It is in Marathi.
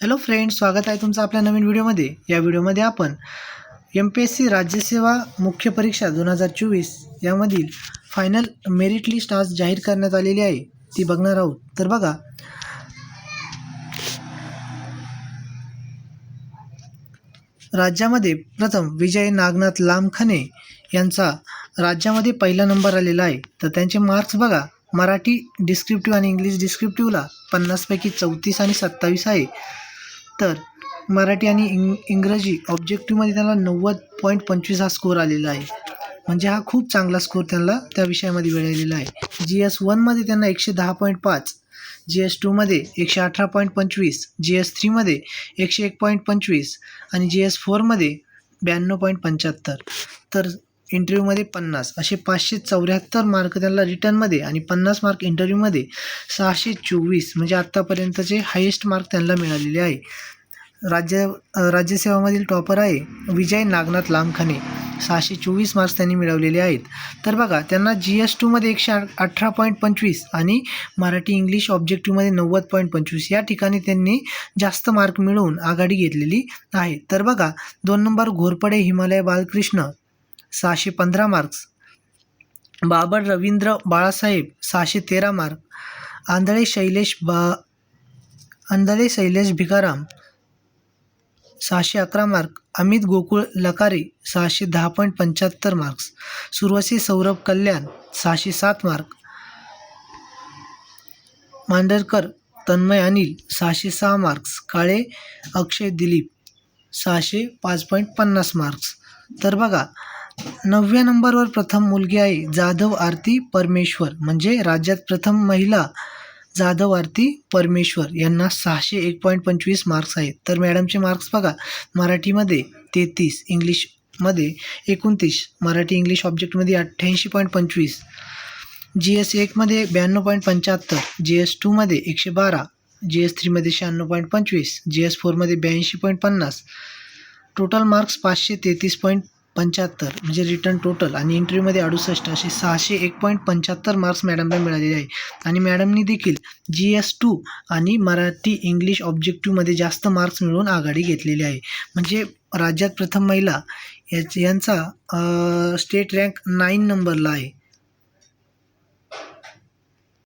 हॅलो फ्रेंड्स, स्वागत आहे तुमचं आपल्या नवीन व्हिडिओमध्ये. या व्हिडिओमध्ये आपण MPSC राज्यसेवा मुख्य परीक्षा 2024 यामधील फायनल मेरिट लिस्ट आज जाहीर करण्यात आलेली आहे, ती बघणार आहोत. तर बघा, राज्यामध्ये प्रथम विजय नागनाथ लामखने यांचा राज्यामध्ये पहिला नंबर आलेला आहे. तर त्यांचे मार्क्स बघा, मराठी डिस्क्रिप्टिव्ह आणि इंग्लिश डिस्क्रिप्टिव्हला 50 पैकी 34 आणि 27 आहे. तर मराठी आणि इंग्रजी ऑब्जेक्टिव्हमध्ये त्यांना 90.25 हा स्कोर आलेला आहे. म्हणजे हा खूप चांगला स्कोर त्यांना त्या विषयामध्ये मिळालेला आहे. GS1मध्ये त्यांना 110.5, GS2मध्ये 118.25, GS3मध्ये 101.25 आणि GS4मध्ये 92.75. तर इंटरव्ह्यूमध्ये 50 असे 574 मार्क त्यांना रिटर्नमध्ये आणि 50 मार्क इंटरव्ह्यूमध्ये 624 म्हणजे आत्तापर्यंतचे हायेस्ट मार्क त्यांना मिळालेले आहे. राज्यसेवामधील टॉपर आहे विजय नागनाथ लामखने, 624 मार्क्स त्यांनी मिळवलेले आहेत. तर बघा, त्यांना GS2मध्ये 118.25 आणि मराठी इंग्लिश ऑब्जेक्टिव्हमध्ये 90.25 या ठिकाणी त्यांनी जास्त मार्क मिळवून आघाडी घेतलेली आहे. तर बघा, 2 number Ghorpade Himalay Balkrishna, 615 marks. Babar Ravindra Balasaheb, 613 mark. Andhale Shailesh Bhikaram, 611 mark. Amit Gokul Lakare, 610.75 marks. Suravashi Saurabh Kalyan, 607 mark. Mandarkar Tanmay Anil, 606 marks. Kale Akshay Dilip, 605.50 marks. तर बघा, 9व्या नंबरवर प्रथम मुलगी आहे जाधव आरती परमेश्वर, म्हणजे राज्यात प्रथम महिला जाधव आरती परमेश्वर यांना 601.25 मार्क्स आहेत. तर मॅडमचे मार्क्स बघा, मराठीमध्ये 33, इंग्लिशमध्ये 29, मराठी इंग्लिश ऑब्जेक्टमध्ये 88.25, GS1मध्ये 92.75, GS2मध्ये 112, GS3मध्ये 96.25, GS4मध्ये 82.50. टोटल मार्क्स 533.75 म्हणजे रिटर्न टोटल आणि इंटरव्ह्यूमध्ये 68 असे 601.75 मार्क्स मॅडमला मिळालेले आहे. आणि मॅडमनी देखील GS2 आणि मराठी इंग्लिश ऑब्जेक्टिव्हमध्ये जास्त मार्क्स मिळवून आघाडी घेतलेली आहे. म्हणजे राज्यात प्रथम महिला यांचा स्टेट रँक 9 नंबरला आहे.